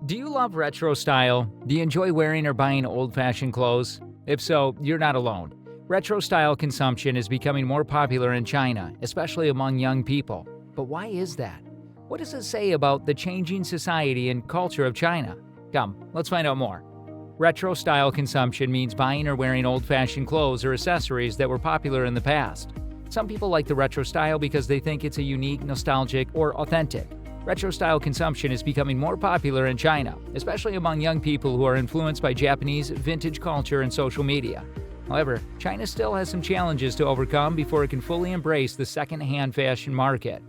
Do you love retro style? Do you enjoy wearing or buying old-fashioned clothes? If so, you're not alone. Retro style consumption is becoming more popular in China, especially among young people. But why is that? What does it say about the changing society and culture of China? Come, let's find out more. Retro style consumption means buying or wearing old-fashioned clothes or accessories that were popular in the past. Some people like the retro style because they think it's a unique, nostalgic, or authentic. Retro-style consumption is becoming more popular in China, especially among young people who are influenced by Japanese vintage culture and social media. However, China still has some challenges to overcome before it can fully embrace the second-hand fashion market.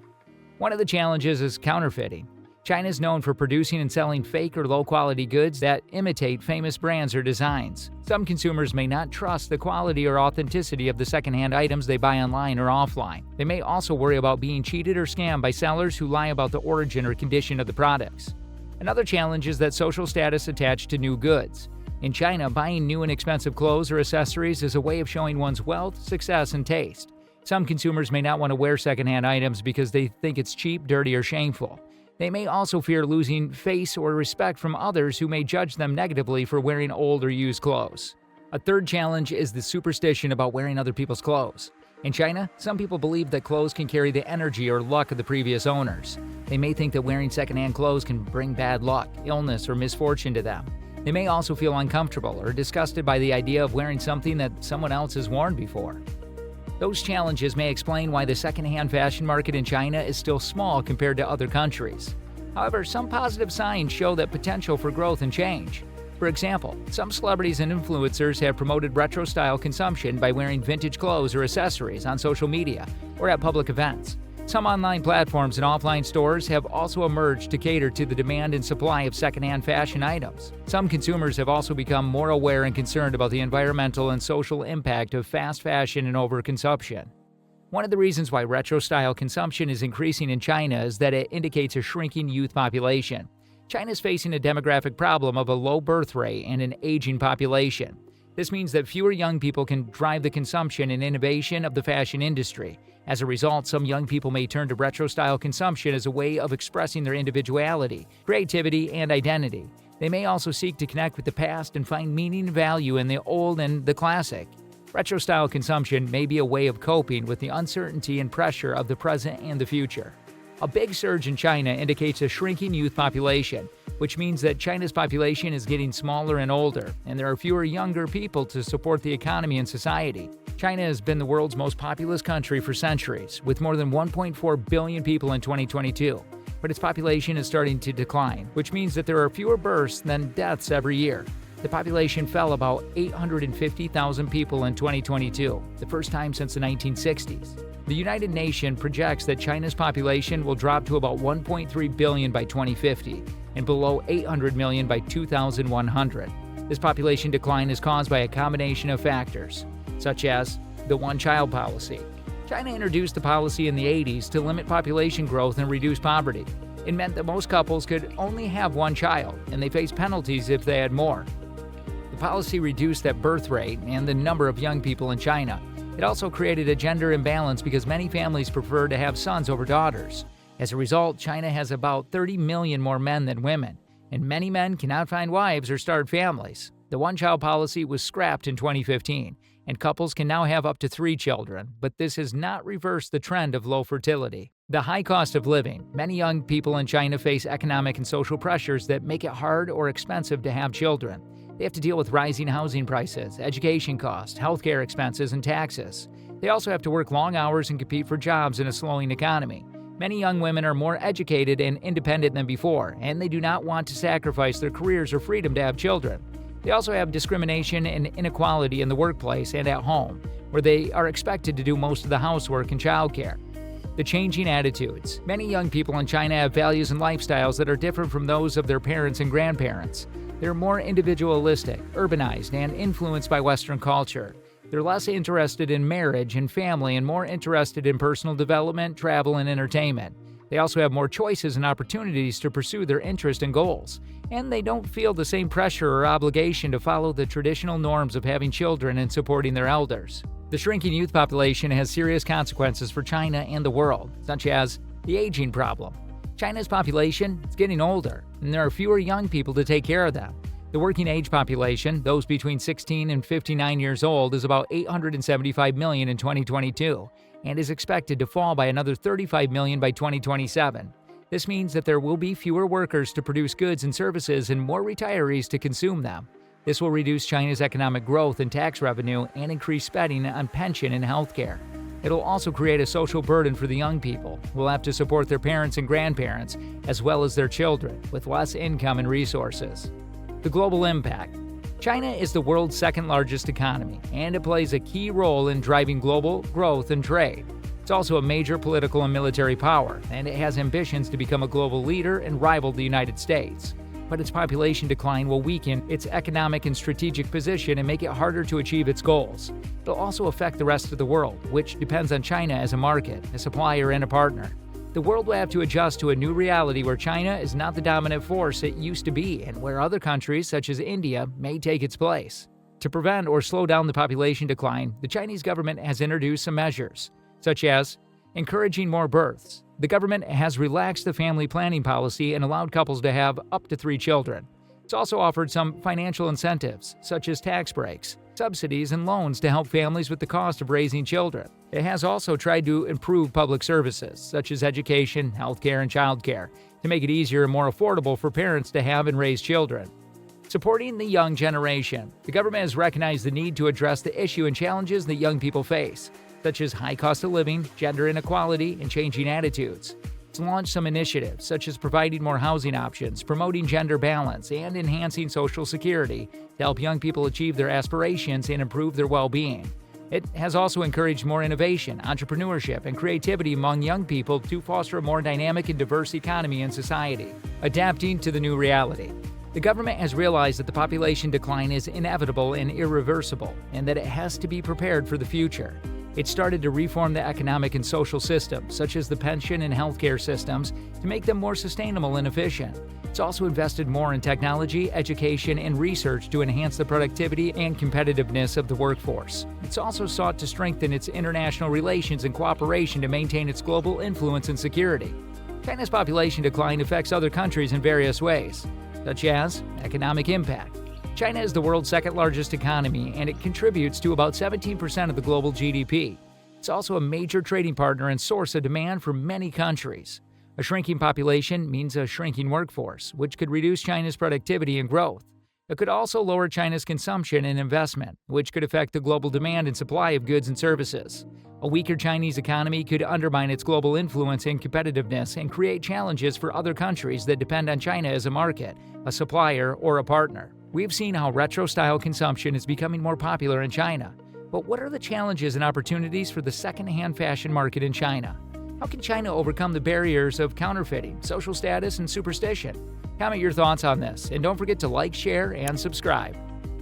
One of the challenges is counterfeiting. China is known for producing and selling fake or low-quality goods that imitate famous brands or designs. Some consumers may not trust the quality or authenticity of the second-hand items they buy online or offline. They may also worry about being cheated or scammed by sellers who lie about the origin or condition of the products. Another challenge is that social status attached to new goods. In China, buying new and expensive clothes or accessories is a way of showing one's wealth, success, and taste. Some consumers may not want to wear second-hand items because they think it's cheap, dirty, or shameful. They may also fear losing face or respect from others who may judge them negatively for wearing old or used clothes. A third challenge is the superstition about wearing other people's clothes. In China, some people believe that clothes can carry the energy or luck of the previous owners. They may think that wearing secondhand clothes can bring bad luck, illness, or misfortune to them. They may also feel uncomfortable or disgusted by the idea of wearing something that someone else has worn before. Those challenges may explain why the second-hand fashion market in China is still small compared to other countries. However, some positive signs show that potential for growth and change. For example, some celebrities and influencers have promoted retro-style consumption by wearing vintage clothes or accessories on social media or at public events. Some online platforms and offline stores have also emerged to cater to the demand and supply of second-hand fashion items. Some consumers have also become more aware and concerned about the environmental and social impact of fast fashion and overconsumption. One of the reasons why retro-style consumption is increasing in China is that it indicates a shrinking youth population. China is facing a demographic problem of a low birth rate and an aging population. This means that fewer young people can drive the consumption and innovation of the fashion industry. As a result, some young people may turn to retro-style consumption as a way of expressing their individuality, creativity, and identity. They may also seek to connect with the past and find meaning and value in the old and the classic. Retro-style consumption may be a way of coping with the uncertainty and pressure of the present and the future. A big surge in China indicates a shrinking youth population, which means that China's population is getting smaller and older, and there are fewer younger people to support the economy and society. China has been the world's most populous country for centuries, with more than 1.4 billion people in 2022. But its population is starting to decline, which means that there are fewer births than deaths every year. The population fell about 850,000 people in 2022, the first time since the 1960s. The United Nations projects that China's population will drop to about 1.3 billion by 2050 and below 800 million by 2100. This population decline is caused by a combination of factors, such as the one-child policy. China introduced the policy in the 80s to limit population growth and reduce poverty. It meant that most couples could only have one child, and they faced penalties if they had more. The policy reduced that birth rate and the number of young people in China. It also created a gender imbalance because many families prefer to have sons over daughters. As a result, China has about 30 million more men than women, and many men cannot find wives or start families. The one-child policy was scrapped in 2015, and couples can now have up to 3 children, but this has not reversed the trend of low fertility. The high cost of living. Many young people in China face economic and social pressures that make it hard or expensive to have children. They have to deal with rising housing prices, education costs, healthcare expenses, and taxes. They also have to work long hours and compete for jobs in a slowing economy. Many young women are more educated and independent than before, and they do not want to sacrifice their careers or freedom to have children. They also have discrimination and inequality in the workplace and at home, where they are expected to do most of the housework and childcare. The changing attitudes. Many young people in China have values and lifestyles that are different from those of their parents and grandparents. They're more individualistic, urbanized, and influenced by Western culture. They're less interested in marriage and family and more interested in personal development, travel, and entertainment. They also have more choices and opportunities to pursue their interests and goals. And they don't feel the same pressure or obligation to follow the traditional norms of having children and supporting their elders. The shrinking youth population has serious consequences for China and the world, such as the aging problem. China's population is getting older, and there are fewer young people to take care of them. The working age population, those between 16 and 59 years old, is about 875 million in 2022 and is expected to fall by another 35 million by 2027. This means that there will be fewer workers to produce goods and services and more retirees to consume them. This will reduce China's economic growth and tax revenue and increase spending on pension and healthcare. It'll also create a social burden for the young people, who will have to support their parents and grandparents, as well as their children, with less income and resources. The global impact. China is the world's second largest economy, and it plays a key role in driving global growth and trade. It's also a major political and military power, and it has ambitions to become a global leader and rival the United States. But its population decline will weaken its economic and strategic position and make it harder to achieve its goals. It'll also affect the rest of the world, which depends on China as a market, a supplier, and a partner. The world will have to adjust to a new reality where China is not the dominant force it used to be and where other countries, such as India, may take its place. To prevent or slow down the population decline, the Chinese government has introduced some measures, such as encouraging more births. The government has relaxed the family planning policy and allowed couples to have up to 3 children. It's also offered some financial incentives, such as tax breaks, subsidies, and loans to help families with the cost of raising children. It has also tried to improve public services, such as education, healthcare, and childcare, to make it easier and more affordable for parents to have and raise children. Supporting the young generation. The government has recognized the need to address the issue and challenges that young people face, such as high cost of living, gender inequality, and changing attitudes. It's launched some initiatives, such as providing more housing options, promoting gender balance, and enhancing Social Security to help young people achieve their aspirations and improve their well-being. It has also encouraged more innovation, entrepreneurship, and creativity among young people to foster a more dynamic and diverse economy and society. Adapting to the new reality. The government has realized that the population decline is inevitable and irreversible, and that it has to be prepared for the future. It started to reform the economic and social systems, such as the pension and healthcare systems, to make them more sustainable and efficient. It's also invested more in technology, education, and research to enhance the productivity and competitiveness of the workforce. It's also sought to strengthen its international relations and cooperation to maintain its global influence and security. China's population decline affects other countries in various ways, such as economic impact. China is the world's second largest economy, and it contributes to about 17% of the global GDP. It's also a major trading partner and source of demand for many countries. A shrinking population means a shrinking workforce, which could reduce China's productivity and growth. It could also lower China's consumption and investment, which could affect the global demand and supply of goods and services. A weaker Chinese economy could undermine its global influence and competitiveness and create challenges for other countries that depend on China as a market, a supplier, or a partner. We've seen how retro-style consumption is becoming more popular in China. But what are the challenges and opportunities for the second-hand fashion market in China? How can China overcome the barriers of counterfeiting, social status, and superstition? Comment your thoughts on this, and don't forget to like, share, and subscribe.